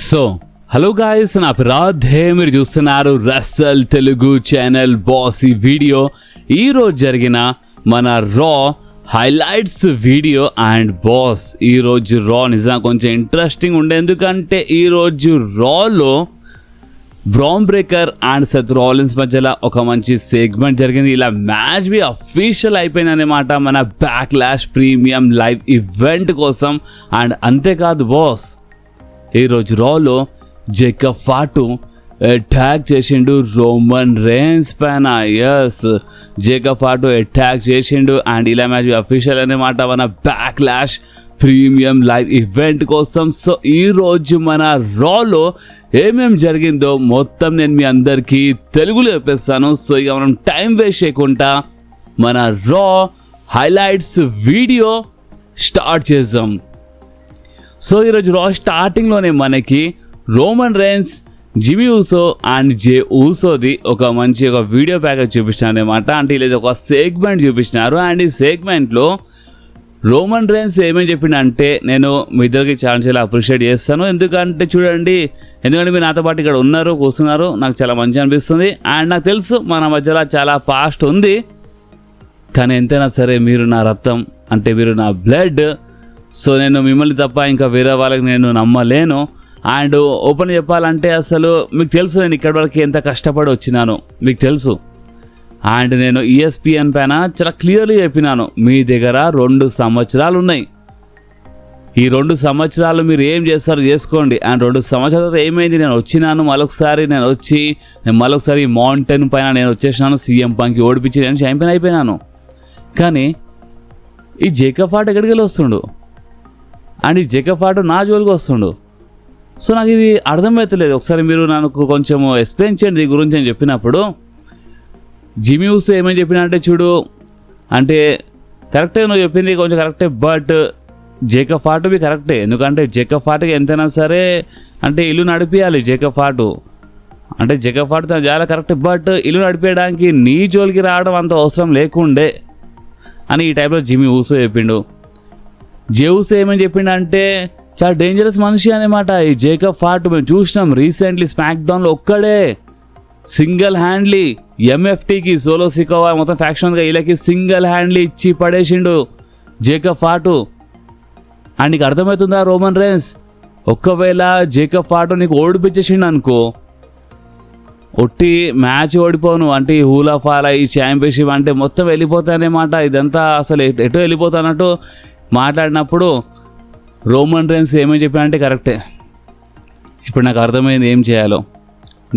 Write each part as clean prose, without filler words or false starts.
So hello guys, నా రాధే, మీరు చూస్తున్నారు రసల్ తెలుగు ఛానల్ బాస్. ఈ వీడియో ఈరోజు జరిగిన మన రా హైలైట్స్ వీడియో అండ్ బాస్. ఈరోజు రా నిజంగా కొంచెం ఇంట్రెస్టింగ్ ఉండే, ఎందుకంటే ఈరోజు రాలో Bron Breakker and Seth Rollins మధ్యలో ఒక మంచి సెగ్మెంట్ జరిగింది. ఇలా మ్యాచ్ బి అఫీషియల్ అయిపోయింది అన్నమాట మన బ్యాక్లాష్ ప్రీమియం లైవ్ ఈవెంట్ కోసం. అండ్ అంతేకాదు బాస్, ఈరోజు రాలో జేకబ్ ఫాటు అటాక్ చేసిండు రోమన్ రేన్స్ పైన. ఎస్, జేకబ్ ఫాటు అటాక్ చేసిండు అండ్ ఇలా మ్యాచ్ అఫీషియల్ అన్నమాట మన బ్యాక్లాష్ ప్రీమియం లైవ్ ఈవెంట్ కోసం. సో ఈరోజు మన రాలో ఏమేం జరిగిందో మొత్తం నేను మీ అందరికీ తెలుగులో చెప్పేస్తాను. సో ఇక మనం టైం వేస్ట్ చేయకుండా మన రా హైలైట్స్ వీడియో స్టార్ట్ చేద్దాం. సో ఈరోజు రా స్టార్టింగ్లోనే మనకి Roman Reigns, Jimmy Uso and Jey ఊసోది ఒక వీడియో ప్యాకేజ్ చూపించినారు అనమాట. అంటే ఇలా ఒక సెగ్మెంట్ చూపించినారు. అండ్ ఈ సెగ్మెంట్లో రోమన్ రేన్స్ ఏమేమి చెప్పిండంటే, నేను మీ ఇద్దరికి చాలా అప్రిషియేట్ చేస్తాను. ఎందుకంటే మీరు నాతో పాటు ఇక్కడ ఉన్నారు, కూర్చున్నారు, నాకు చాలా మంచి అనిపిస్తుంది. అండ్ నాకు తెలుసు మన మధ్యలో చాలా పాస్ట్ ఉంది, కానీ ఎంతైనా సరే మీరు నా రక్తం, అంటే మీరు నా బ్లడ్. సో నేను మిమ్మల్ని తప్ప ఇంకా వేరే వాళ్ళకి నేను నమ్మలేను. అండ్ ఓపెన్ చెప్పాలంటే అసలు మీకు తెలుసు నేను ఇక్కడి వరకు ఎంత కష్టపడి వచ్చినాను, మీకు తెలుసు. అండ్ నేను ESPN పైన చాలా క్లియర్లీ చెప్పినాను, మీ దగ్గర 2 సంవత్సరాలు ఉన్నాయి, ఈ 2 సంవత్సరాలు మీరు ఏం చేస్తారో చేసుకోండి. అండ్ 2 సంవత్సరాల తర్వాత ఏమైంది, నేను వచ్చినాను మళ్ళొకసారి ఈ మౌంటైన్ పైన నేను వచ్చేసినాను, CM పంకి ఓడిపించి నేను ఛాంపియన్ అయిపోయినాను. కానీ ఈ జేకబ్ ఫాట్ ఎక్కడికి వెళ్ళి వస్తుండు, అండ్ ఈ జేకబ్ ఫాట్ నా జోలికి వస్తుండు. సో నాకు ఇది అర్థమవుతలేదు. ఒకసారి మీరు నాకు కొంచెం ఎక్స్ప్లెయిన్ చేయండి దీని గురించి అని చెప్పినప్పుడు, జిమీ ఊసో ఏమని చెప్పినా అంటే, చూడు అంటే కరెక్టే, నువ్వు చెప్పింది కొంచెం కరెక్టే, బట్ జేకబ్ ఫాట్ బి కరెక్టే. ఎందుకంటే జేకబ్ ఫాట్కి ఎంతైనా సరే అంటే ఇల్లు నడిపియాలి జేకబ్ ఫాట్. అంటే జేకబ్ ఫాట్ తను చాలా కరెక్టే, బట్ ఇల్లు నడిపేయడానికి నీ జోలికి రావడం అంత అవసరం లేకుండే అని ఈ టైప్లో జిమీ ఊసో చెప్పిండు. జే ఊసో ఏమని చెప్పిండంటే, చాలా డేంజరస్ మనిషి అనమాట ఈ జేకబ్ ఫాట్. మేము చూసినాం రీసెంట్లీ స్మాక్ డౌన్లో ఒక్కడే సింగిల్ హ్యాండ్లీ MFTకి సోలో సికోవా మొత్తం ఫ్యాక్షన్గా వీళ్ళకి సింగిల్ హ్యాండ్లీ ఇచ్చి పడేసిండు జేకబ్ ఫాటు. అండ్ నీకు అర్థమవుతుందా రోమన్ రేన్స్, ఒక్కవేళ జేకబ్ ఫాటు నీకు ఓడిపించేసిండు అనుకో, ఒట్టి మ్యాచ్ ఓడిపోను, అంటే ఈ హూలా ఫాలా ఈ ఛాంపియన్షిప్ అంటే మొత్తం వెళ్ళిపోతానమాట. ఇదంతా అసలు ఎటో వెళ్ళిపోతానట్టు మాట్లాడినప్పుడు రోమన్ రేన్స్ ఏమని చెప్పానంటే కరెక్టే. ఇప్పుడు నాకు అర్థమైంది ఏం చేయాలో.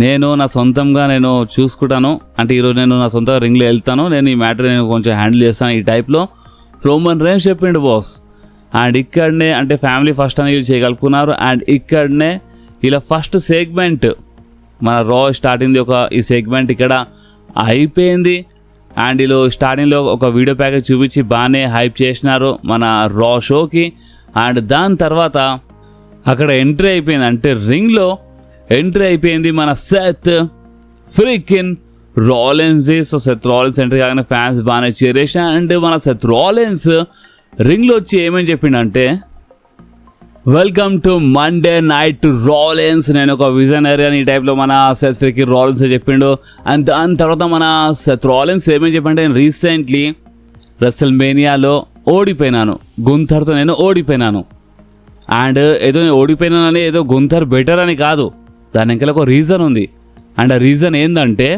నేను నా సొంతంగా నేను చూసుకుంటాను, అంటే ఈరోజు నేను నా సొంత రింగ్లో వెళ్తాను, నేను ఈ మ్యాటర్ నేను కొంచెం హ్యాండిల్ చేస్తాను ఈ టైప్లో రోమన్ రేన్స్ చెప్పిండు బాస్. అండ్ ఇక్కడనే అంటే ఫ్యామిలీ ఫస్ట్ అని వీళ్ళు చేయగలుగుతున్నారు. అండ్ ఇక్కడనే ఇలా ఫస్ట్ సెగ్మెంట్ మన రా స్టార్టింగ్ ఈ సెగ్మెంట్ ఇక్కడ అయిపోయింది. అండ్ వీళ్ళు స్టార్టింగ్లో ఒక వీడియో ప్యాకేజ్ చూపించి బాగానే హైప్ చేసినారు మన రా షోకి. అండ్ దాని తర్వాత అక్కడ ఎంట్రీ అయిపోయింది, అంటే రింగ్లో ఎంట్రీ అయిపోయింది మన Seth freakin Rollins. So Seth Rollins entry కాగానే ఫ్యాన్స్ బాగానే చేరేసిన. అండ్ మన సెత్ రాలిన్స్ రింగ్లో వచ్చి ఏమని చెప్పిండంటే, welcome to Monday night Rollins, నేను ఒక విజనరీ అని ఈ టైప్లో మన సెత్ ఫ్రీకిన్ రాలిన్స్ చెప్పిండు. అండ్ దాని తర్వాత మన సెత్ రాలిన్స్ ఏమని చెప్పంటే, నేను రీసెంట్లీ రెసల్మేనియాలో ఓడిపోయినాను, గుంథర్తో నేను ఓడిపోయినాను. అండ్ ఏదో ఓడిపోయినానని ఏదో గుంథర్ బెటర్ అని కాదు, దాని వెనకాల ఒక రీజన్ ఉంది. అండ్ ఆ రీజన్ ఏంటంటే,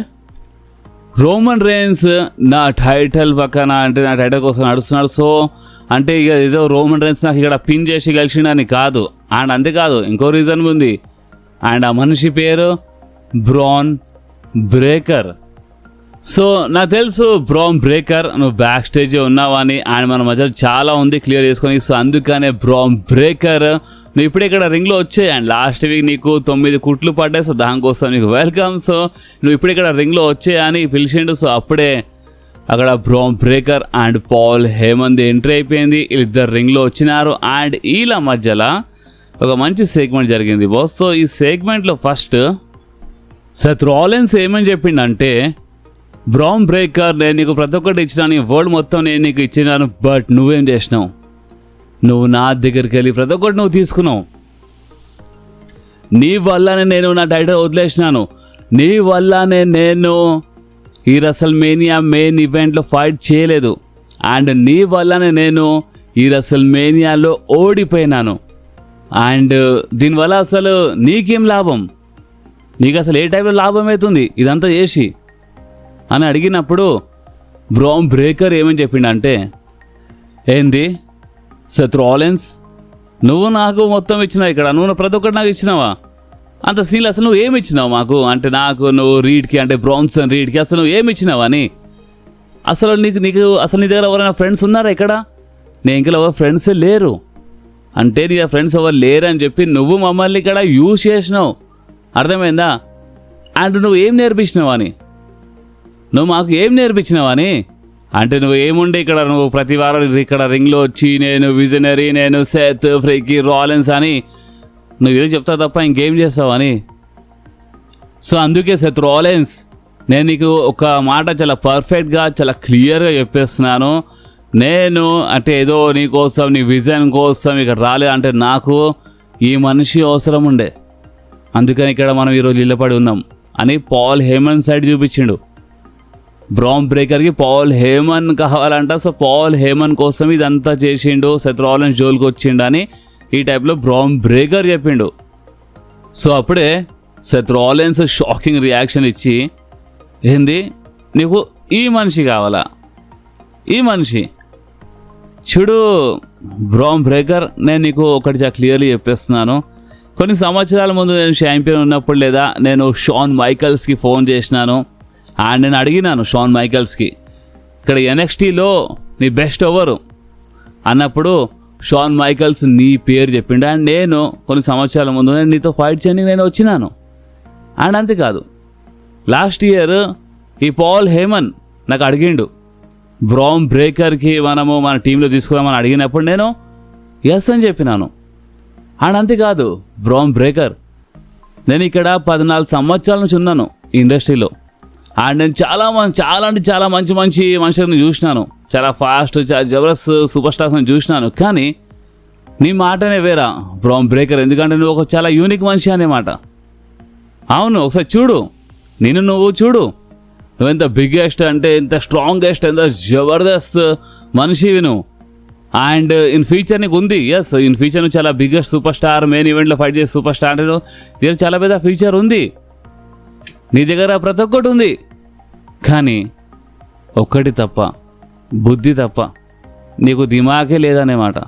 రోమన్ రేన్స్ నా టైటిల్ పక్కన, అంటే నా టైటిల్ కోసం నడుస్తున్నాడు. సో అంటే ఇక ఏదో రోమన్ రేన్స్ నాకు ఇక్కడ పిన్ చేసి గెలిచిండని కాదు. అండ్ అంతేకాదు, ఇంకో రీజన్ ఉంది. అండ్ ఆ మనిషి పేరు బ్రాన్ బ్రేకర్. సో నాకు తెలుసు బ్రాన్ బ్రేకర్ నువ్వు బ్యాక్ స్టేజ్ ఉన్నావని, అండ్ మన మధ్యలో చాలా ఉంది క్లియర్ చేసుకొని. సో అందుకనే బ్రాన్ బ్రేకర్ నువ్వు ఇప్పుడే ఇక్కడ రింగ్లో వచ్చాయి. అండ్ లాస్ట్ వీక్ నీకు 9 కుట్లు పడ్డాయి, సో దానికోసం నీకు వెల్కమ్. సో నువ్వు ఇప్పుడు ఇక్కడ రింగ్లో వచ్చాయి అని పిలిచిండు. సో అప్పుడే అక్కడ Bron Breakker and Paul Heyman entry అయిపోయింది, వీళ్ళిద్దరు రింగ్లో వచ్చినారు. అండ్ వీళ్ళ మధ్యలో ఒక మంచి సెగ్మెంట్ జరిగింది బాస్. సో ఈ సెగ్మెంట్లో ఫస్ట్ సెత్ రాలిన్స్ ఏమని చెప్పిండంటే, బ్రాన్ బ్రేకర్ నేను నీకు ప్రతి ఒక్కటి ఇచ్చినాను, ఈ వరల్డ్ మొత్తం నేను నీకు ఇచ్చినాను, బట్ నువ్వేం చేసినావు, నువ్వు నా దగ్గరికి వెళ్ళి ప్రతి ఒక్కటి నువ్వు తీసుకున్నావు. నీ వల్లనే నేను నా టైటిల్ వదిలేసినాను, నీ వల్లనే నేను ఈ రెసల్మేనియా మెయిన్ ఈవెంట్లో ఫైట్ చేయలేదు, అండ్ నీ వల్లనే నేను ఈ రెసల్మేనియాలో ఓడిపోయినాను, అండ్ దీనివల్ల అసలు నీకేం లాభం, నీకు అసలు ఏ టైంలో లాభం అవుతుంది ఇదంతా చేసి అని అడిగినప్పుడు బ్రాన్ బ్రేకర్ ఏమని చెప్పిండంటే, ఏంది సెత్ రాలిన్స్, నువ్వు నాకు మొత్తం ఇచ్చినావు, ఇక్కడ నువ్వు ప్రతి ఒక్కటి నాకు ఇచ్చినావా, అంత సీల్ అసలు నువ్వు ఏమి ఇచ్చినావు మాకు, అంటే నాకు నువ్వు రీడ్కి అంటే బ్రాన్సన్ రీడ్కి అసలు నువ్వు ఏమి ఇచ్చినావు అని, అసలు నీకు అసలు నీ దగ్గర ఎవరైనా ఫ్రెండ్స్ ఉన్నారా ఇక్కడ, నేను ఇంకా ఎవరు ఫ్రెండ్సే లేరు, అంటే నీ ఫ్రెండ్స్ ఎవరు లేరు అని చెప్పి నువ్వు మమ్మల్ని ఇక్కడ యూజ్ చేసినావు, అర్థమైందా, అండ్ నువ్వు ఏం నేర్పించినావు అని, నువ్వు మాకు ఏం నేర్పించినావు అని, అంటే నువ్వు ఏముండే ఇక్కడ నువ్వు ప్రతి వారం ఇక్కడ రింగ్లో వచ్చి నేను విజనరీ, నేను సెత్ ఫ్రీకీ రాలిన్స్ అని నువ్వు ఏదో చెప్తావు తప్ప ఇంకేం చేస్తావు అని. సో అందుకే సెత్ రాలిన్స్, నేను నీకు ఒక మాట చాలా పర్ఫెక్ట్గా చాలా క్లియర్గా చెప్పేస్తున్నాను, నేను అంటే ఏదో నీ కోసం నీ విజన్ కోసం ఇక్కడ రాలేదు, అంటే నాకు ఈ మనిషి అవసరం ఉండే, అందుకని ఇక్కడ మనం ఈరోజు నిలబడి ఉన్నాం అని పాల్ హేమన్ సైడ్ చూపించిండు. బ్రాన్ బ్రేకర్కి పాల్ హేమన్ కావాలంట, సో పాల్ హేమన్ కోసం ఇదంతా చేసిండు, సెత్ రాలిన్స్ జోలికి వచ్చిండు అని ఈ టైప్లో బ్రాన్ బ్రేకర్ చెప్పిండు. సో అప్పుడే సెత్ రాలిన్స్ షాకింగ్ రియాక్షన్ ఇచ్చి, ఏంది నీకు ఈ మనిషి కావాలా, ఈ మనిషి చూడు బ్రాన్ బ్రేకర్, నేను నీకు ఒకటి చాలా క్లియర్లీ చెప్పేస్తున్నాను, కొన్ని సంవత్సరాల ముందు నేను ఛాంపియన్ ఉన్నప్పుడు లేదా నేను షాన్ మైకల్స్కి ఫోన్ చేసినాను, అండ్ నేను అడిగినాను షాన్ మైకల్స్కి ఇక్కడ NXTలో నీ బెస్ట్ ఎవరు అన్నప్పుడు షాన్ మైకల్స్ నీ పేరు చెప్పిండు, అండ్ నేను కొన్ని సంవత్సరాల ముందు నేను నీతో ఫైట్ చేయడానికి నేను వచ్చినాను. అండ్ అంతేకాదు లాస్ట్ ఇయర్ ఈ పాల్ హేమన్ నాకు అడిగిండు బ్రాన్ బ్రేకర్కి మనము మన టీంలో తీసుకుందామని అడిగినప్పుడు నేను ఎస్ అని చెప్పినాను. అండ్ అంతేకాదు బ్రాన్ బ్రేకర్, నేను ఇక్కడ 14 సంవత్సరాల నుంచి ఉన్నాను ఈ ఇండస్ట్రీలో, అండ్ నేను చాలా మంచి మనుషులను చూసినాను, చాలా ఫాస్ట్ చాలా జబర్దస్త్ సూపర్ స్టార్స్ని చూసినాను, కానీ నీ మాటనే వేరా బ్రాన్ బ్రేకర్, ఎందుకంటే నువ్వు ఒక చాలా యూనిక్ మనిషి అనే మాట. అవును, ఒకసారి చూడు, నువ్వు చూడు, నువ్వెంత బిగ్గెస్ట్ అంటే ఎంత స్ట్రాంగెస్ట్ ఎంత జబర్దస్త్ మనిషివి నువ్వు, అండ్ ఇన్ ఫ్యూచర్ నీకు ఉంది, ఎస్ ఇన్ ఫ్యూచర్ నువ్వు చాలా బిగ్గెస్ట్ సూపర్ స్టార్ మెయిన్ ఈవెంట్లో ఫైట్ చేసే సూపర్ స్టార్ అంటే నీకు చాలా పెద్ద ఫ్యూచర్ ఉంది, నీ దగ్గర ప్రతి ఒక్కటి ఉంది, కానీ ఒక్కటి తప్ప, బుద్ధి తప్ప నీకు దిమాగే లేదనే మాట.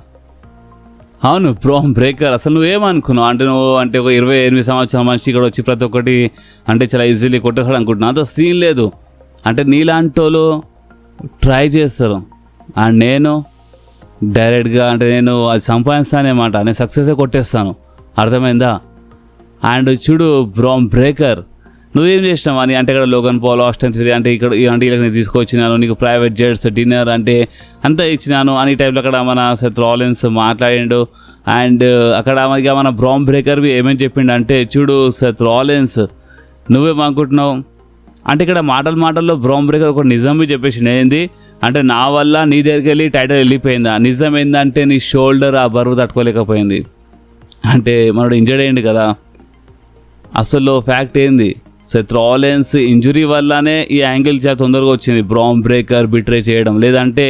అవును బ్రాన్ బ్రేకర్, అసలు నువ్వేమనుకున్నావు అంటే నువ్వు అంటే ఒక 28 సంవత్సరాల మనిషి ఇక్కడ వచ్చి ప్రతి ఒక్కటి అంటే చాలా ఈజీలీ కొట్టేసాడు అనుకుంటున్నావు, అంత సీన్ లేదు, అంటే నీలాంటి వాళ్ళు ట్రై చేస్తారు, అండ్ నేను డైరెక్ట్గా అంటే నేను అది సంపాదిస్తానమాట, నేను సక్సెసే కొట్టేస్తాను, అర్థమైందా. అండ్ చూడు బ్రాన్ బ్రేకర్, నువ్వేం చేసినావు అని అంటే ఇక్కడ లోగన్ పాల్ ఆస్టన్ థియరీ అంటే ఇక్కడ అంటే వీళ్ళకి నేను తీసుకొచ్చినాను, నీకు ప్రైవేట్ జెట్స్ డిన్నర్ అంటే అంతా ఇచ్చినాను అని టైప్లో అక్కడ మన సెత్ రాలిన్స్ మాట్లాడిండు. అండ్ అక్కడ ఇక మన బ్రాన్ బ్రేకర్ ఏమేమి చెప్పిండు అంటే, చూడు సెత్ రాలిన్స్ నువ్వేమనుకుంటున్నావు అంటే ఇక్కడ మాటల్లో బ్రాన్ బ్రేకర్ ఒక నిజం చెప్పేసి ఏంది అంటే నా వల్ల నీ దగ్గరికి వెళ్ళి టైటిల్ వెళ్ళిపోయిందా, నిజం ఏంటంటే నీ షోల్డర్ ఆ బరువు తట్టుకోలేకపోయింది, అంటే మనోడు ఇంజర్డ్ అయ్యింది కదా. అసలు ఫ్యాక్ట్ ఏంది, సెత్ రాలిన్స్ ఇంజురీ వల్లనే ఈ యాంగిల్ చాలా తొందరగా వచ్చింది, బ్రాన్ బ్రేకర్ బిట్రే చేయడం, లేదంటే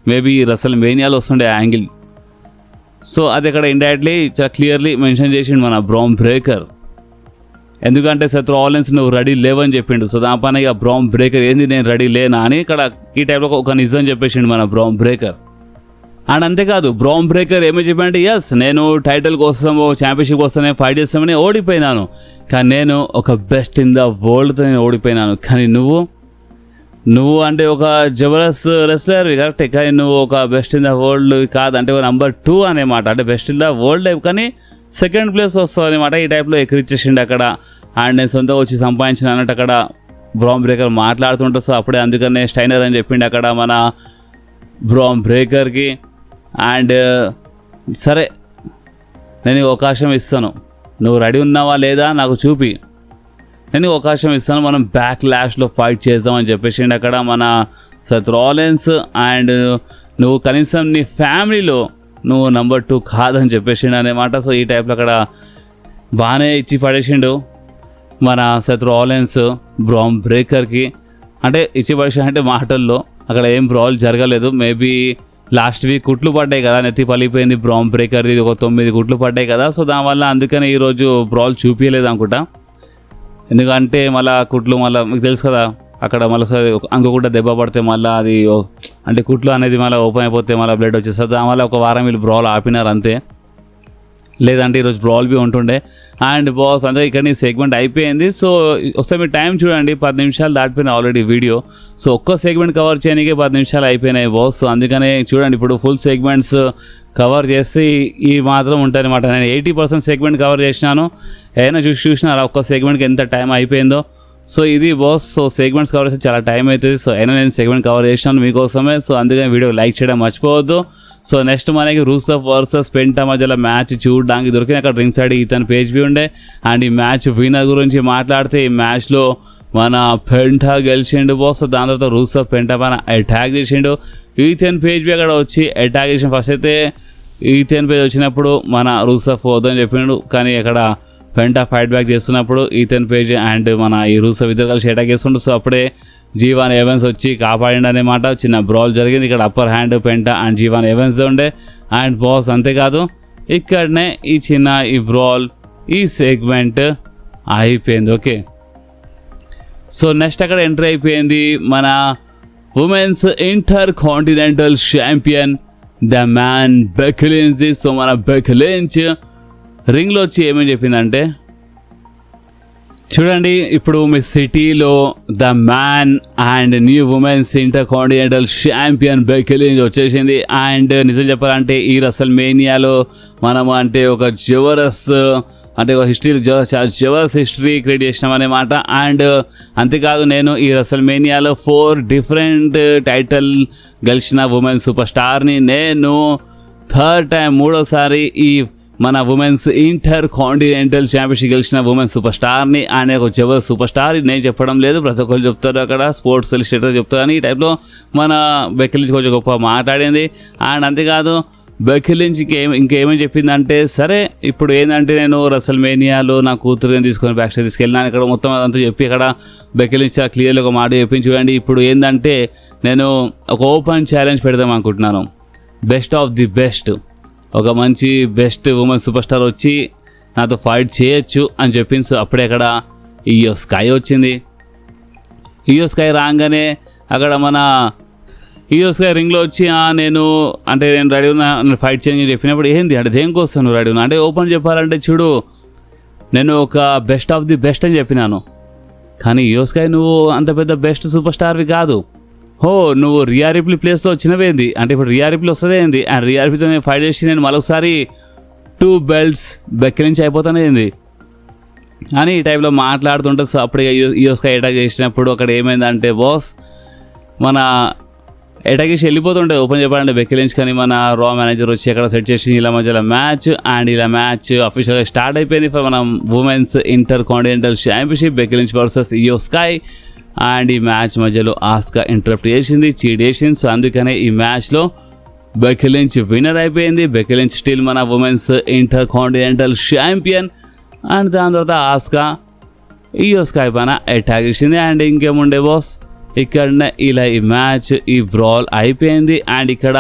మేబీ రెసల్మేనియాలో వస్తుండే యాంగిల్. సో అది అక్కడ ఇండైరెక్ట్లీ చాలా క్లియర్లీ మెన్షన్ చేసిండు మన బ్రాన్ బ్రేకర్, ఎందుకంటే సెత్ రాలిన్స్ నువ్వు రెడీ లేవని చెప్పిండు. సో దానిపైన ఇక బ్రాన్ బ్రేకర్ ఏంది నేను రెడీ లేనా అని ఇక్కడ ఈ టైప్లో ఒక నిజం చెప్పేసిండు మన బ్రాన్ బ్రేకర్. అండ్ అంతేకాదు బ్రాన్ బ్రేకర్ ఏమో చెప్పానంటే, ఎస్ నేను టైటిల్ కోసం ఛాంపియన్షిప్ కోసం నేను ఫైట్ చేస్తామని ఓడిపోయినాను, కానీ నేను ఒక బెస్ట్ ఇన్ ద వరల్డ్తో నేను ఓడిపోయినాను, కానీ నువ్వు అంటే ఒక జబర్దస్త్ రెస్లర్వి కరెక్టే, కానీ నువ్వు ఒక బెస్ట్ ఇన్ ద వరల్డ్ కాదు, అంటే ఒక నెంబర్ 2 అనేమాట, అంటే బెస్ట్ ఇన్ ద వరల్డ్ కానీ సెకండ్ ప్లేస్ వస్తావు అనమాట, ఈ టైప్లో ఎక్కిరిచ్చేసిండు అక్కడ. అండ్ నేను సొంతంగా వచ్చి సంపాదించిన అన్నట్టు అక్కడ బ్రాన్ బ్రేకర్ మాట్లాడుతుంటారు. సో అప్పుడే అందుకనే స్టైనర్ అని చెప్పిండు అక్కడ మన బ్రాన్ బ్రేకర్కి. అండ్ సరే నేను అవకాశం ఇస్తాను, నువ్వు రెడీ ఉన్నావా లేదా నాకు చూపి, నేను అవకాశం ఇస్తాను, మనం బ్యాక్ ల్యాష్లో ఫైట్ చేద్దామని చెప్పేసిండు అక్కడ మన సెత్ రాలిన్స్. అండ్ నువ్వు కనీసం నీ ఫ్యామిలీలో నువ్వు నెంబర్ 2 కాదని చెప్పేసిండు అనమాట. సో ఈ టైప్లో అక్కడ బాగానే ఇచ్చి పడేసిండు మన సెత్ రాలిన్స్ బ్రామ్ బ్రేకర్కి. అంటే ఇచ్చి పడేసి అంటే మాటల్లో అక్కడ ఏం బ్రాల్ జరగలేదు. మేబీ లాస్ట్ వీక్ కుట్లు పడ్డాయి కదా, నెత్తి పలిపోయింది బ్రామ్ బ్రేకర్ది, ఒక 9 కుట్లు పడ్డాయి కదా. సో దానివల్ల అందుకని ఈరోజు బ్రాల్ చూపించలేదు అనుకుంటా. ఎందుకంటే మళ్ళీ కుట్లు మళ్ళీ మీకు తెలుసు కదా, అక్కడ మళ్ళీ ఇంకొకటి దెబ్బ పడితే మళ్ళీ అది అంటే కుట్లు అనేది మళ్ళీ ఓపెన్ అయిపోతే మళ్ళీ బ్లడ్ వచ్చేస్తుంది. దానివల్ల ఒక వారం వీళ్ళు బ్రాల్ ఆపినారు అంతే, లేదంటే ఈరోజు బ్రాల్ బి ఉంటుండే. అండ్ బాస్ అంటే ఇక్కడ నీ సెగ్మెంట్ అయిపోయింది. సో ఒకసారి మీరు టైం చూడండి, 10 నిమిషాలు దాటిపోయినాయి ఆల్రెడీ వీడియో. సో ఒక్క సెగ్మెంట్ కవర్ చేయడానికి 10 నిమిషాలు అయిపోయినాయి బాస్. సో అందుకనే చూడండి, ఇప్పుడు ఫుల్ సెగ్మెంట్స్ కవర్ చేసి ఈ మాత్రం ఉంటుంది అనమాట. నేను 80% సెగ్మెంట్ కవర్ చేసినాను. ఏదైనా చూసినారా ఒక్క సెగ్మెంట్కి ఎంత టైం అయిపోయిందో. సో ఇది బాస్. సో సెగ్మెంట్స్ కవర్ చేస్తే చాలా టైం అవుతుంది. సో అయినా నేను సెగ్మెంట్ కవర్ చేసినాను మీకోసమే. సో అందుకని వీడియో లైక్ చేయడం మర్చిపోవద్దు. సో నెక్స్ట్ మనకి రూసఫ్ వర్సెస్ పెంటా మధ్యలో మ్యాచ్ చూడడానికి దొరికింది. అక్కడ రింగ్ సైడ్ ఈతన్ పేజ్ బి ఉండే. అండ్ ఈ మ్యాచ్ విన్నర్ గురించి మాట్లాడితే ఈ మ్యాచ్లో మన పెంటా గెలిచిండు బాస్. దాని తర్వాత రూసఫ్ పెంటా పైన అటాక్ చేసిండు. ఈథెన్ పేజ్ బి అక్కడ వచ్చి అటాక్ చేసిన. ఫస్ట్ అయితే ఈథెన్ పేజ్ వచ్చినప్పుడు మన రూసఫ్ వద్దని చెప్పిండు, కానీ అక్కడ పెంటా ఫైట్ బ్యాక్ చేస్తున్నప్పుడు ఈథెన్ పేజ్ అండ్ మన ఈ రూసఫ్ ఇద్దరు కలిసి అటాక్ చేస్తుండ్రు. సో అప్పుడే జీవాన్ ఎవెన్స్ వచ్చి కాపాడిండు అనమాట. చిన్న బ్రాల్ జరిగింది. ఇక్కడ upper hand Penta and Jevon Evans ఉండే. అండ్ బాస్ అంతేకాదు ఇక్కడనే ఈ బ్రాల్ ఈ సెగ్మెంట్ అయిపోయింది. ఓకే, సో నెక్స్ట్ అక్కడ ఎంట్రీ అయిపోయింది మన women's intercontinental champion the man Becky Lynch. So మన బెక్కీ లించ్ రింగ్లో వచ్చి ఏమని చెప్పిందంటే, చూడండి ఇప్పుడు మీ సిటీలో the man and new women's intercontinental champion Becky Lynch వచ్చేసింది. అండ్ నిజం చెప్పాలంటే ఈ రసల్ మేనియాలో మనం అంటే ఒక జబర్దస్త్ అంటే ఒక హిస్టరీ జబర్దస్త్ హిస్టరీ క్రియేట్ చేసినామన్నమాట. అండ్ అంతేకాదు నేను ఈ రసల్ మేనియాలో 4 డిఫరెంట్ టైటిల్ గెలిచిన ఉమెన్ సూపర్ స్టార్ని, నేను 3rd టైం 3వసారి ఈ మన ఉమెన్స్ ఇంటర్ కాంటినెంటల్ ఛాంపియన్షిప్ గెలిచిన ఉమెన్ సూపర్ స్టార్ని. ఆయన ఒక జబర్దస్త్ సూపర్ స్టార్, నేను చెప్పడం లేదు, ప్రతి ఒక్కరు చెప్తారు అక్కడ, స్పోర్ట్స్ ఇలిస్ట్రేటర్ చెప్తారు. కానీ ఈ టైప్లో మన బెక్కీ లించ్ కొంచెం గొప్ప మాట్లాడింది. అండ్ అంతేకాదు బెక్కీ లించ్ ఇంకేమని చెప్పిందంటే, సరే ఇప్పుడు ఏంటంటే నేను రసల్ మేనియాలో నా కూతురుని తీసుకొని బ్యాక్ స్టేజ్ తీసుకెళ్ళినాను, ఇక్కడ మొత్తం అదంతా చెప్పి అక్కడ బెక్కీ లించ్ క్లియర్గా ఒక మాట చెప్పింది. చూడండి ఇప్పుడు ఏంటంటే నేను ఒక ఓపెన్ ఛాలెంజ్ పెడదాం అనుకుంటున్నాను, బెస్ట్ ఆఫ్ ది బెస్ట్, ఒక మంచి బెస్ట్ ఉమెన్ సూపర్ స్టార్ వచ్చి నాతో ఫైట్ చేయొచ్చు అని చెప్పింది. సో అప్పుడే అక్కడ ఈయో స్కై వచ్చింది. ఈయో స్కై రాగానే అక్కడ మన ఈయో స్కై రింగ్లో వచ్చి నేను రెడీ ఉన్నా, నేను ఫైట్ చేయని చెప్పినప్పుడు ఏంది అంటే దేనికి వస్తాను రెడీ ఉన్నా అంటే ఓపెన్ చెప్పాలంటే చూడు నేను ఒక బెస్ట్ ఆఫ్ ది బెస్ట్ అని చెప్పినాను, కానీ ఈయో స్కై నువ్వు అంత పెద్ద బెస్ట్ సూపర్ స్టార్వి కాదు. నువ్వు రియా రిప్లీ ప్లేస్లో వచ్చినవేంది అంటే ఇప్పుడు రియా రిప్లీ వస్తుంది ఏంది, అండ్ రియా రిప్లీతో నేను ఫైట్ చేసి నేను మరొకసారి 2 belts బెక్కీ లించ్ అయిపోతానే ఏంది అని ఈ టైప్లో మాట్లాడుతుంటే. సో అప్పుడు ఈయో స్కై అటాక్ చేసినప్పుడు అక్కడ ఏమైందంటే బాస్ మన అటాక్ చేసి వెళ్ళిపోతుంటే ఓపెన్ చెప్పాలంటే బెక్కీ లించ్, కానీ మన రా మేనేజర్ వచ్చి అక్కడ సెట్ చేసి ఇలా మధ్యలో మ్యాచ్ అండ్ ఇలా మ్యాచ్ అఫీషియల్గా స్టార్ట్ అయిపోయింది ఫర్ మనం women's intercontinental championship Becky Lynch versus Iyo sky. And ఈ మ్యాచ్ మధ్యలో ఆస్కా ఇంటరప్ట్ చేసింది, చీట్ చేసింది. సో అందుకనే ఈ మ్యాచ్లో బెక్కీ లించ్ విన్నర్ అయిపోయింది. బెక్కీ లించ్ స్టిల్ మన women's intercontinental champion. And దాని తర్వాత ఆస్కా ఈయో స్కై పైన అటాక్ చేసింది. అండ్ ఇంకేముండే బాస్ ఇక్కడనే ఇలా ఈ మ్యాచ్ ఈ బ్రాల్ అయిపోయింది. అండ్ ఇక్కడ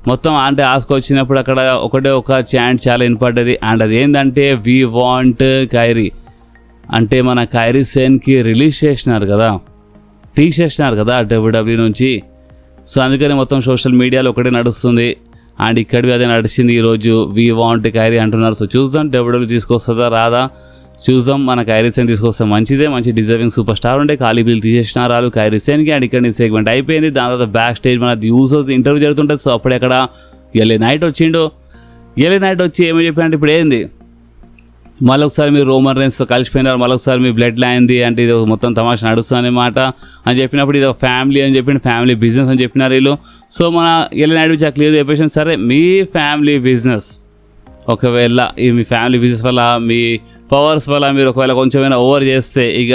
మొత్తం అంటే ఆస్కా వచ్చినప్పుడు అక్కడ ఒక చాంట్ చాలా వినపడ్డది. అండ్ అది ఏంటంటే వి వాంట్ కైరీ, అంటే మన కైరీ సేన్కి రిలీజ్ చేసినారు కదా, తీసేసినారు కదా డబ్ల్యూడబ్ల్యూ నుంచి. సో అందుకని మొత్తం సోషల్ మీడియాలో ఒకటే నడుస్తుంది. అండ్ ఇక్కడివి అదే నడిచింది ఈరోజు, వి వాంట్ కైరీ అంటున్నారు. సో చూద్దాం డబ్ల్యూడబ్ల్యూ తీసుకొస్తుందా రాదా చూద్దాం. మన కైరీ సేన్ తీసుకొస్తే మంచిదే, మంచి డిజర్వింగ్ సూపర్ స్టార్ ఉంటే ఖాళీ బిల్ తీసేసినారు వాళ్ళు కైరీ సేన్కి. అండ్ ఇక్కడ సెగ్మెంట్ అయిపోయింది. దాని తర్వాత బ్యాక్ స్టేజ్ మన యూజర్స్ ఇంటర్వ్యూ జరుగుతుంటుంది. సో అప్పుడే అక్కడ ఎల్ఏ నైట్ వచ్చిండు. ఎల్ఏ నైట్ వచ్చి ఏమని చెప్పారంటే ఇప్పుడు ఏంది మళ్ళొకసారి మీరు రోమన్ రైన్స్తో కలిసిపోయినారు, మళ్ళొకసారి మీ బ్లడ్ లైన్ది అంటే ఇది మొత్తం తమాషా నడుస్తుంది అన్నమాట అని చెప్పినప్పుడు ఇది ఒక ఫ్యామిలీ అని చెప్పి ఫ్యామిలీ బిజినెస్ అని చెప్పినారు వీళ్ళు. సో మన ఎల్ఏ నైట్ చాలా క్లియర్ చెప్పేసి సరే మీ ఫ్యామిలీ బిజినెస్ ఒకవేళ ఈ మీ ఫ్యామిలీ బిజినెస్ వల్ల మీ పవర్స్ వల్ల మీరు ఒకవేళ కొంచెమైనా ఓవర్ చేస్తే ఇక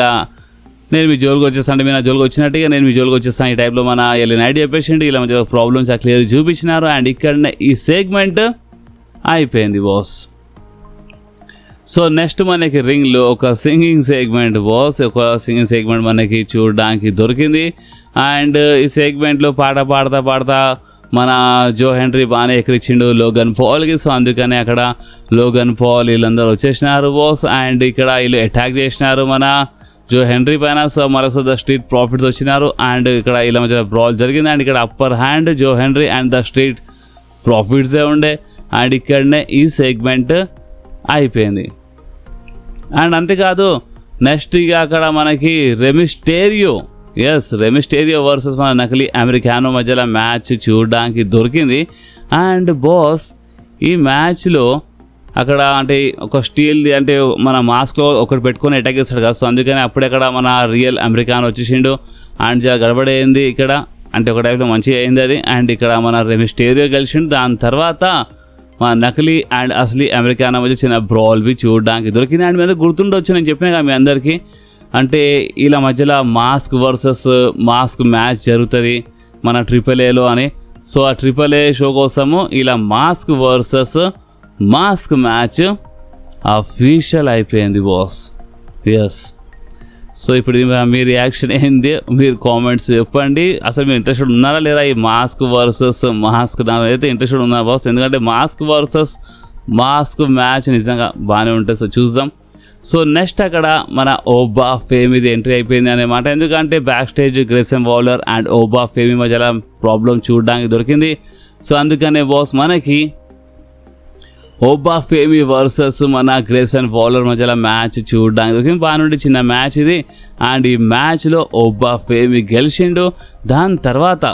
నేను మీ జోలికి వచ్చేస్తాను, అంటే మీరు నా జోలికి వచ్చినట్టుగా నేను మీ జోలికి వచ్చేస్తాను ఈ టైప్లో మన ఎల్ఏ నైట్ చెప్పేసిండు. ఇలా మధ్య ప్రాబ్లమ్స్ క్లియర్ చూపించినారు. అండ్ ఇక్కడ ఈ సెగ్మెంట్ అయిపోయింది బాస్. సో నెక్స్ట్ మనకి రింగ్లో ఒక సింగింగ్ సెగ్మెంట్ బాస్, ఒక సింగింగ్ సెగ్మెంట్ మనకి చూడడానికి దొరికింది. అండ్ ఈ సెగ్మెంట్లో పాట పాడతా మన జో హెన్రీ బాగానే ఎక్కిరిచ్చిండు లోగన్ పాల్కి. సో అందుకని అక్కడ లోగన్ పాల్ వీళ్ళందరూ వచ్చేసినారు బాస్. అండ్ ఇక్కడ వీళ్ళు అటాక్ చేసినారు మన జో హెన్రీ పైన. సో మరొక ద స్ట్రీట్ ప్రాఫిట్స్ వచ్చినారు. అండ్ ఇక్కడ వీళ్ళ మధ్య బ్రాల్ జరిగింది. అండ్ ఇక్కడ upper hand Joe Hendry and the street ప్రాఫిట్సే ఉండే. అండ్ ఇక్కడనే ఈ సెగ్మెంట్ అయిపోయింది. అండ్ అంతేకాదు నెక్స్ట్ ఇక అక్కడ మనకి రెమిస్టేరియో వర్సెస్ మన నకిలీ అమెరికానో మధ్యలో మ్యాచ్ చూడడానికి దొరికింది. అండ్ బాస్ ఈ మ్యాచ్లో అక్కడ అంటే ఒక స్టీల్ అంటే మన మాస్క్లో ఒకటి పెట్టుకొని అటాక్ చేస్తాడు కదా. సో అందుకని అప్పుడే అక్కడ మన రియల్ అమెరికానో వచ్చేసిండు. అండ్ గడబడైంది ఇక్కడ, అంటే ఒక టైప్లో మంచిగా అయింది అది. అండ్ ఇక్కడ మన రెమిస్టేరియో గెలిచిండు. దాని తర్వాత మా నకిలీ అండ్ అసలీ అమెరికానో మధ్య చిన్న బ్రాల్ బి చూడడానికి దొరికింది. అండ్ మీద గుర్తుండొచ్చు, నేను చెప్పినా కదా మీ అందరికీ, అంటే వీళ్ళ మధ్యలో మాస్క్ వర్సెస్ మాస్క్ మ్యాచ్ జరుగుతుంది మన AAAలో అని. సో ఆ AAA షో కోసము ఇలా mask versus mask match official అయిపోయింది బాస్. ఎస్. సో ఇప్పుడు మీ రియాక్షన్ ఏంది, మీరు కామెంట్స్ చెప్పండి. అసలు మీరు ఇంట్రెస్టెడ్ ఉన్నారా లేదా ఈ మాస్క్ వర్సెస్ మాస్క్? అయితే ఇంట్రెస్టెడ్ ఉన్నా బాస్, ఎందుకంటే మాస్క్ వర్సెస్ మాస్క్ మ్యాచ్ నిజంగా బాగానే ఉంటుంది. సో చూద్దాం. సో నెక్స్ట్ అక్కడ మన ఓబా ఫేమ్ ఇది ఎంట్రీ అయిపోయింది అన్నమాట. ఎందుకంటే backstage Grayson Waller and Oba Femi మధ్యలో ప్రాబ్లం చూడడానికి దొరికింది. సో అందుకనే బాస్ మనకి ఓబా ఫేమి వర్సెస్ మన గ్రేసన్ వాలర్ మధ్యలో మ్యాచ్ చూడడానికి దొరికింది. బాగా నుండి చిన్న మ్యాచ్ ఇది. అండ్ ఈ మ్యాచ్లో ఓబా ఫేమి గెలిచిండు. దాని తర్వాత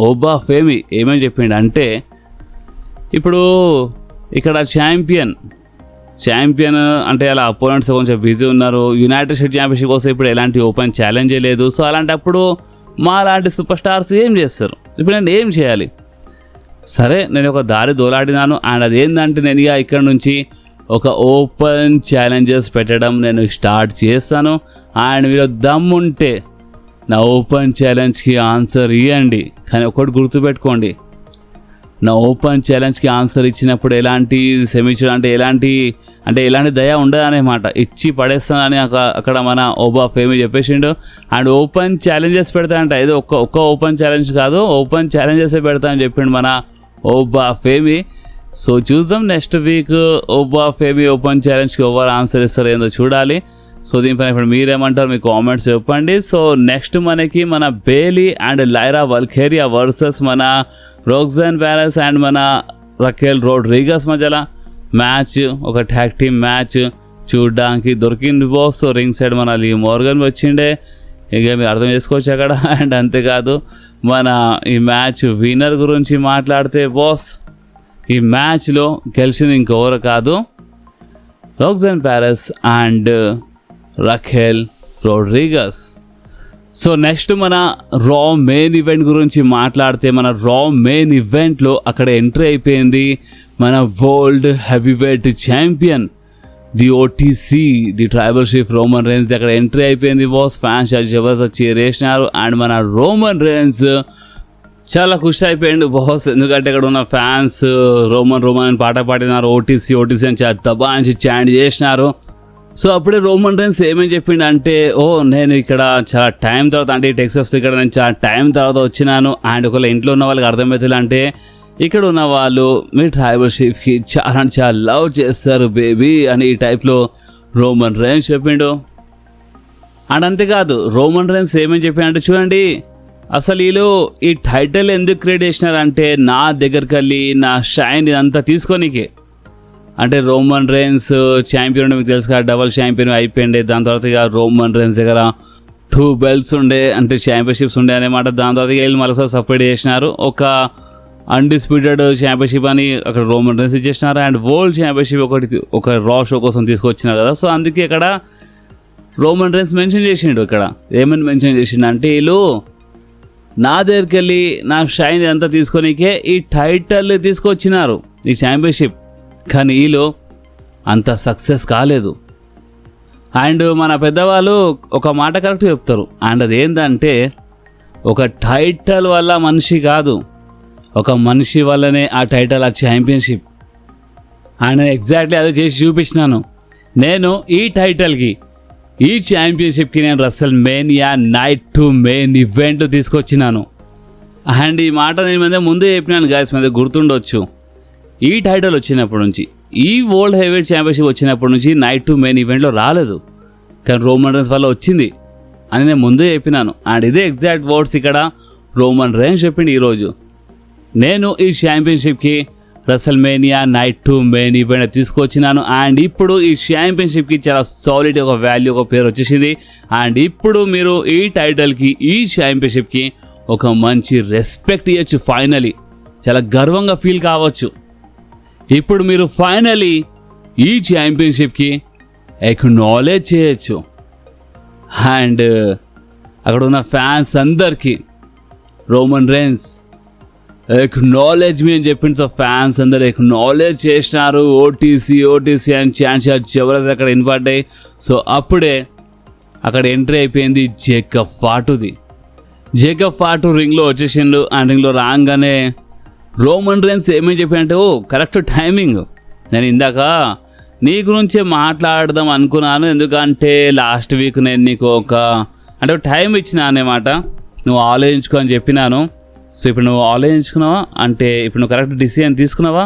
ఓబా ఫేమి ఏమని చెప్పిండు అంటే, ఇప్పుడు ఇక్కడ ఛాంపియన్ అంటే అలా అపోనెంట్స్ కొంచెం బిజీ ఉన్నారు. యునైటెడ్ స్టేట్స్ ఛాంపియన్షిప్ కోసం ఇప్పుడు ఎలాంటి ఓపెన్ ఛాలెంజే లేదు. సో అలాంటప్పుడు మా లాంటి సూపర్ స్టార్స్ ఏం చేస్తారు? ఇప్పుడు నేను ఏం చేయాలి? సరే, నేను ఒక దారి దోలాడినాను. అండ్ అదేంటంటే నేను ఇక ఇక్కడ నుంచి ఒక ఓపెన్ ఛాలెంజెస్ పెట్టడం నేను స్టార్ట్ చేస్తాను. అండ్ మీరు దమ్ముంటే నా ఓపెన్ ఛాలెంజ్కి ఆన్సర్ ఇవ్వండి. కానీ ఒకటి గుర్తుపెట్టుకోండి, నా ఓపెన్ ఛాలెంజ్కి ఆన్సర్ ఇచ్చినప్పుడు ఎలాంటి సెమిచర్ అంటే ఎలాంటి దయ ఉండదు అన్నమాట. ఇచ్చి పడేస్తానని అక్కడ మన ఓబా ఫేమి చెప్పేసిండు. అండ్ ఓపెన్ ఛాలెంజెస్ పెడతానంట. ఏదో ఒక్క ఓపెన్ ఛాలెంజ్ కాదు, ఓపెన్ ఛాలెంజెసే పెడతా అని చెప్పిండు మన ఓబా ఫేమి. సో చూద్దాం next week Oba Femi open ఛాలెంజ్కి ఎవరు ఆన్సర్ ఇస్తారు ఏందో చూడాలి. సో దీనిపైన ఇప్పుడు మీరేమంటారు, మీ కామెంట్స్ చెప్పండి. సో నెక్స్ట్ మనకి మన Bayley and Lyra Valkyria versus మన రోక్సాన్ ప్యారెస్ అండ్ మన రకెల్ రోడ్రిగస్ మధ్యలో మ్యాచ్, ఒక ట్యాగ్ టీమ్ మ్యాచ్ చూడడానికి దొరికింది బాస్. సో రింగ్ సైడ్ మన లీ మోర్గన్ వచ్చిండే, ఇక మీరు అర్థం చేసుకోవచ్చు అక్కడ. అండ్ అంతేకాదు మన ఈ మ్యాచ్ విన్నర్ గురించి మాట్లాడితే బాస్, ఈ మ్యాచ్లో గెలిచింది ఇంకెవరు కాదు, రోక్సాన్ Perez and రకెల్ Rodrigues. So next మన రా మెయిన్ ఈవెంట్ గురించి మాట్లాడితే, మన రా మెయిన్ ఈవెంట్లో అక్కడ ఎంట్రీ అయిపోయింది మన world heavyweight champion the OTC the tribal chief Roman rains అక్కడ ఎంట్రీ అయిపోయింది బాస్. ఫ్యాన్స్ జబర్దస్త్ చేరేసినారు. అండ్ మన రోమన్ రేన్స్ చాలా ఖుషి అయిపోయింది బాస్, ఎందుకంటే ఇక్కడ ఉన్న ఫ్యాన్స్ రోమన్ అని పాట పాడినారు. ఓటీసీ అని చాలా దబాయించి చాంట్ చేసినారు. సో అప్పుడే రోమన్ రేన్స్ ఏమని చెప్పిండు అంటే, నేను ఇక్కడ చాలా టైం తర్వాత, అంటే టెక్సాస్ ఇక్కడ నేను చాలా టైం తర్వాత వచ్చినాను. అండ్ ఒకవేళ ఇంట్లో ఉన్న వాళ్ళకి అర్థమవుతుంది అంటే, ఇక్కడ ఉన్న వాళ్ళు మీ ట్రైబల్ చీఫ్కి చాలా లవ్ చేస్తారు బేబీ అని ఈ టైప్లో రోమన్ రేన్స్ చెప్పిండు. అండ్ అంతేకాదు రోమన్ రేన్స్ ఏమని చెప్పిండంటే, చూడండి అసలు వీళ్ళు ఈ టైటిల్ ఎందుకు క్రియేట్ చేసినారంటే, నా దగ్గరికి వెళ్ళి నా షైన్ ఇదంతా తీసుకోనికే. అంటే రోమన్ రేన్స్ ఛాంపియన్ మీకు తెలుసు కదా, డబల్ ఛాంపియన్ అయిపోయింది. దాని తర్వాత ఇక రోమన్ రేన్స్ దగ్గర 2 belts ఉండే, అంటే ఛాంపియన్షిప్స్ ఉండే అనమాట. దాని తర్వాత వీళ్ళు మళ్ళీ సపరేట్ చేసినారు, ఒక అన్డిస్ప్యూటెడ్ ఛాంపియన్షిప్ అని అక్కడ రోమన్ రేన్స్ ఇచ్చేసినారు. అండ్ వరల్డ్ ఛాంపియన్షిప్ ఒక రా షో కోసం తీసుకొచ్చినారు కదా. సో అందుకే ఇక్కడ రోమన్ రేన్స్ మెన్షన్ చేసిండు. ఇక్కడ ఏమని మెన్షన్ చేసిండు అంటే, వీళ్ళు నా దగ్గరికి వెళ్ళి నా షైన్ అంతా తీసుకొనికే ఈ టైటిల్ తీసుకొచ్చినారు, ఈ ఛాంపియన్షిప్. కానీ వీళ్ళు అంత సక్సెస్ కాలేదు. అండ్ మన పెద్దవాళ్ళు ఒక మాట కరెక్ట్ చెప్తారు. అండ్ అదేంటంటే, ఒక టైటిల్ వల్ల మనిషి కాదు, ఒక మనిషి వల్లనే ఆ టైటిల్, ఆ ఛాంపియన్షిప్. అండ్ ఎగ్జాక్ట్లీ అదే చేసి చూపించినాను. నేను ఈ టైటిల్కి ఈ ఛాంపియన్షిప్కి నేను WrestleMania night 2 main event తీసుకొచ్చినాను. అండ్ ఈ మాట నేను ముందే చెప్పినాను గాయస్, మీద గుర్తుండొచ్చు. ఈ టైటిల్ వచ్చినప్పటి నుంచి, ఈ వరల్డ్ హెవీవెయిట్ ఛాంపియన్షిప్ వచ్చినప్పటి నుంచి నైట్ 2 మెయిన్ ఈవెంట్లో రాలేదు, కానీ రోమన్ రైన్స్ వల్ల వచ్చింది అని నేను ముందే చెప్పినాను. అండ్ ఇదే ఎగ్జాక్ట్ వర్డ్స్ ఇక్కడ రోమన్ రైన్స్ చెప్పింది ఈరోజు. నేను ఈ ఛాంపియన్షిప్కి WrestleMania night 2 main event తీసుకొచ్చినాను. అండ్ ఇప్పుడు ఈ ఛాంపియన్షిప్కి చాలా సాలిడ్ ఒక వాల్యూ, ఒక పేరు వచ్చేసింది. అండ్ ఇప్పుడు మీరు ఈ టైటిల్కి, ఈ ఛాంపియన్షిప్కి ఒక మంచి రెస్పెక్ట్ ఇవ్వచ్చు. ఫైనలీ చాలా గర్వంగా ఫీల్ కావచ్చు. ఇప్పుడు మీరు ఫైనలీ ఈ ఛాంపియన్షిప్కి ఎక్నాలెడ్జ్ చేయొచ్చు. అండ్ అక్కడ ఉన్న ఫ్యాన్స్ అందరికీ రోమన్ రైన్స్ ఎక్నాలెడ్జ్ మీ అని చెప్పింది. సో ఫ్యాన్స్ అందరూ ఎక్నాలెడ్జ్ చేసినారు. ఓటీసీ అని ఛాన్స్ జబర్దస్త్ అక్కడ వినపడ్డాయి. సో అప్పుడే అక్కడ ఎంట్రీ అయిపోయింది జేకబ్ ఫాటుది. జేకబ్ ఫాటు రింగ్లో వచ్చేసిండు. అండ్ రింగ్లో రాగానే రోమన్ రైన్స్ ఏమేమి చెప్పాడంటే, ఓ కరెక్ట్ టైమింగ్, నేను ఇందాక నీ గురించే మాట్లాడదాం అనుకున్నాను, ఎందుకంటే లాస్ట్ వీక్ నేను నీకు ఒక టైం ఇచ్చినా అన్నమాట, నువ్వు ఆలోచించుకో అని చెప్పినాను. సో ఇప్పుడు నువ్వు ఆలోచించుకున్నావా, అంటే ఇప్పుడు నువ్వు కరెక్ట్ డిసిజన్ తీసుకున్నావా?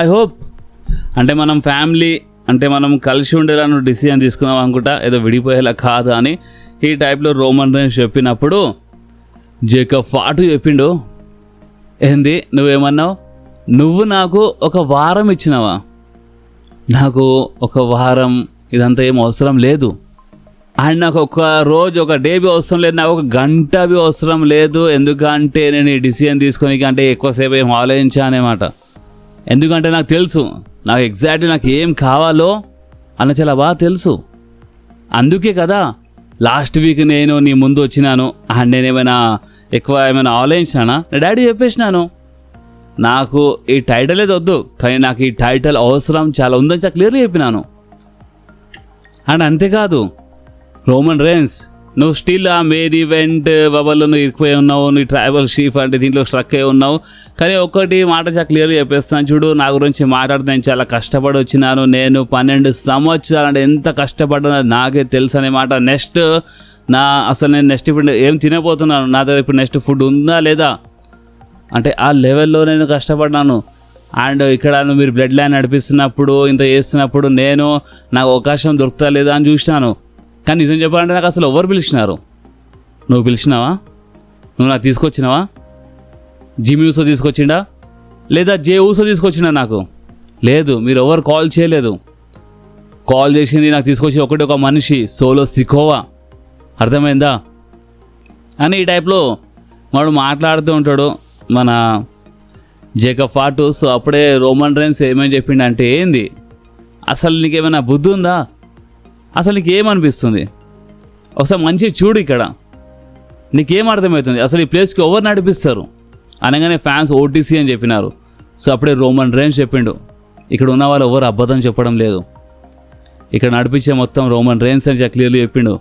ఐ హోప్ అంటే మనం ఫ్యామిలీ, అంటే మనం కలిసి ఉండేలా నువ్వు డిసిజన్ తీసుకున్నావా అనుకుంటా, ఏదో విడిపోయేలా కాదు అని ఈ టైప్లో రోమన్ రైన్స్ చెప్పినప్పుడు జేకబ్ ఫాటు చెప్పిండు, ఏంది నువ్వేమన్నావు, నువ్వు నాకు ఒక వారం ఇచ్చినావా? నాకు ఒక వారం ఇదంతా ఏం అవసరం లేదు. అండ్ నాకు ఒక రోజు, ఒక డే బి అవసరం లేదు, నాకు ఒక గంట బి అవసరం లేదు. ఎందుకంటే నేను ఈ డిసిజన్ తీసుకొని అంటే ఎక్కువసేపు ఏం ఆలోచించా అన్నమాట. ఎందుకంటే నాకు తెలుసు, నాకు ఎగ్జాక్ట్లీ నాకు ఏం కావాలో అన్న చాలా బాగా తెలుసు. అందుకే కదా లాస్ట్ వీక్ నేను నీ ముందు వచ్చినాను. అండ్ నేను ఏమైనా ఆలోచించానా? నా డాడీ చెప్పేసినాను, నాకు ఈ టైటిల్ ఏది వద్దు, కానీ నాకు ఈ టైటిల్ అవసరం చాలా ఉందని చాలా క్లియర్గా చెప్పినాను. అండ్ అంతేకాదు రోమన్ రైన్స్, నువ్వు స్టిల్ ఆ మెయిన్ ఈవెంట్ బబల్లో నువ్వు ఇరికిపోయి ఉన్నావు, నీ ట్రైబల్ షీఫ్ అంటే దీంట్లో స్ట్రక్ అయి ఉన్నావు. కానీ ఒకటి మాట చాలా క్లియర్గా చెప్పేస్తాను చూడు, నా గురించి మాట్లాడితే నేను చాలా కష్టపడి వచ్చినాను. నేను 12 సంవత్సరాలు అంటే ఎంత కష్టపడ్డా నాకే తెలుసు అనే మాట. నేను నెక్స్ట్ ఇప్పుడు ఏం తినబోతున్నాను, నా దగ్గర ఇప్పుడు నెక్స్ట్ ఫుడ్ ఉందా లేదా అంటే ఆ లెవెల్లో నేను కష్టపడ్డాను. అండ్ ఇక్కడ మీరు బ్లడ్ లైన్ నడిపిస్తున్నప్పుడు, ఇంత చేస్తున్నప్పుడు నాకు అవకాశం దొరుకుతా లేదా అని చూసినాను. కానీ నిజం చెప్పాలంటే నాకు అసలు ఎవరు పిలిచినారు? నువ్వు పిలిచినావా? నువ్వు నాకు తీసుకొచ్చినావా? జిమ్ యూసో తీసుకొచ్చిండా లేదా జే ఊసో తీసుకొచ్చిండా? నాకు లేదు, మీరు ఎవరు కాల్ చేయలేదు. కాల్ చేసింది నాకు తీసుకొచ్చి ఒక మనిషి, సోలో సికోవా. అర్థమైందా? అని ఈ టైప్లో వాడు మాట్లాడుతూ ఉంటాడు మన జేకబ్ ఫాటు. సో అప్పుడే రోమన్ రైన్స్ ఏమని చెప్పిండంటే, ఏంది అసలు నీకేమైనా బుద్ధి ఉందా? అసలు నీకేమనిపిస్తుంది? ఒకసారి మంచిగా చూడు, ఇక్కడ నీకేం అర్థమవుతుంది? అసలు ఈ ప్లేస్కి ఎవరు నడిపిస్తారు అనగానే ఫ్యాన్స్ ఓటీసీ అని చెప్పినారు. సో అప్పుడే రోమన్ రైన్స్ చెప్పిండు, ఇక్కడ ఉన్న వాళ్ళు ఎవరు అబద్ధం చెప్పడం లేదు, ఇక్కడ నడిపించే మొత్తం రోమన్ రైన్స్ అని క్లియర్లీ చెప్పిండు.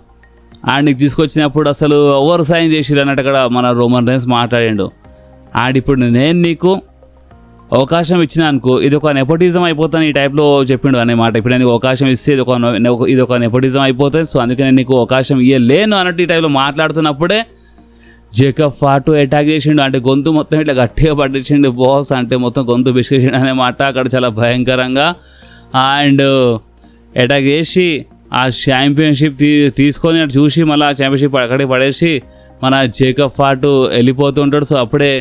అండ్ నీకు తీసుకొచ్చినప్పుడు అసలు ఎవరు సాయం చేసిరు అన్నట్టు అక్కడ మన రోమన్ రైన్స్ మాట్లాడిండు. అండ్ ఇప్పుడు నేను నీకు అవకాశం ఇచ్చిన అనుకో, ఇది ఒక నెపోటిజం అయిపోతాను ఈ టైప్లో చెప్పిండు అనే మాట. ఇప్పుడు నేను అవకాశం ఇస్తే ఇది ఒక నెపోటిజం అయిపోతుంది. సో అందుకే నేను నీకు అవకాశం ఇవ్వలేను అన్నట్టు ఈ టైప్లో మాట్లాడుతున్నప్పుడే జేకబ్ ఫాటు అటాక్ చేసిండు. అంటే గొంతు మొత్తం ఇట్లా గట్టిగా పట్టించిండు బాస్, అంటే మొత్తం గొంతు బిస్కెసిండు అనే మాట అక్కడ చాలా భయంకరంగా. అండ్ అటాక్ చేసి ఆ ఛాంపియన్షిప్ తీసుకొని చూసి మళ్ళీ ఆ ఛాంపియన్షిప్ అక్కడికి పడేసి మన జేకబ్ ఫాటు వెళ్ళిపోతుంటాడు. సో అప్పుడే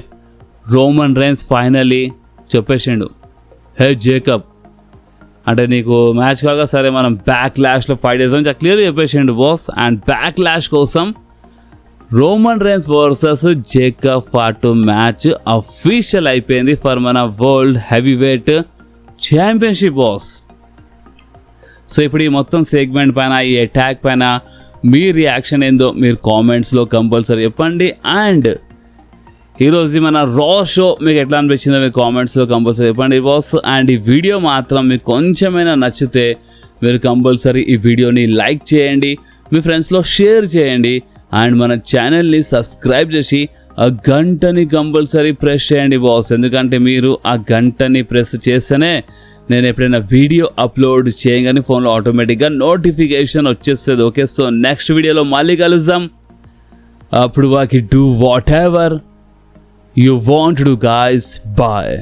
రోమన్ రైన్స్ ఫైనలీ చెప్పేసిండు, హే జేకబ్, అంటే నీకు మ్యాచ్ కాగా సరే మనం బ్యాక్ ల్యాష్లో ఫైట్ చేస్తాం క్లియర్గా చెప్పేసిండు బాస్. అండ్ బ్యాక్ ల్యాష్ కోసం Roman Reigns versus Jacob Fatu match official అయిపోయింది ఫర్ మన world heavyweight championship boss. So ఇప్పుడు ఈ మొత్తం సెగ్మెంట్ పైన, ఈ అటాక్ పైన మీ రియాక్షన్ ఏందో మీరు కామెంట్స్లో కంపల్సరీ చెప్పండి. అండ్ ఈరోజు మన రా షో మీకు ఎట్లా అనిపించిందో మీరు కామెంట్స్లో కంపల్సరీ చెప్పండి బాస్. అండ్ ఈ వీడియో మాత్రం మీకు కొంచెమైనా నచ్చితే మీరు కంపల్సరీ ఈ వీడియోని లైక్ చేయండి, మీ ఫ్రెండ్స్లో షేర్ చేయండి. అండ్ మన ఛానల్ని సబ్స్క్రైబ్ చేసి ఆ గంటని కంపల్సరీ ప్రెస్ చేయండి బాస్. ఎందుకంటే మీరు ఆ గంటని ప్రెస్ చేస్తేనే నేను ఎప్పుడైనా వీడియో అప్లోడ్ చేయగానే ఫోన్లో ఆటోమేటిక్గా నోటిఫికేషన్ వచ్చేస్తుంది. ఓకే, సో నెక్స్ట్ వీడియోలో మళ్ళీ కలుద్దాం. అప్పుడు వాకి do whatever you want to do guys. Bye.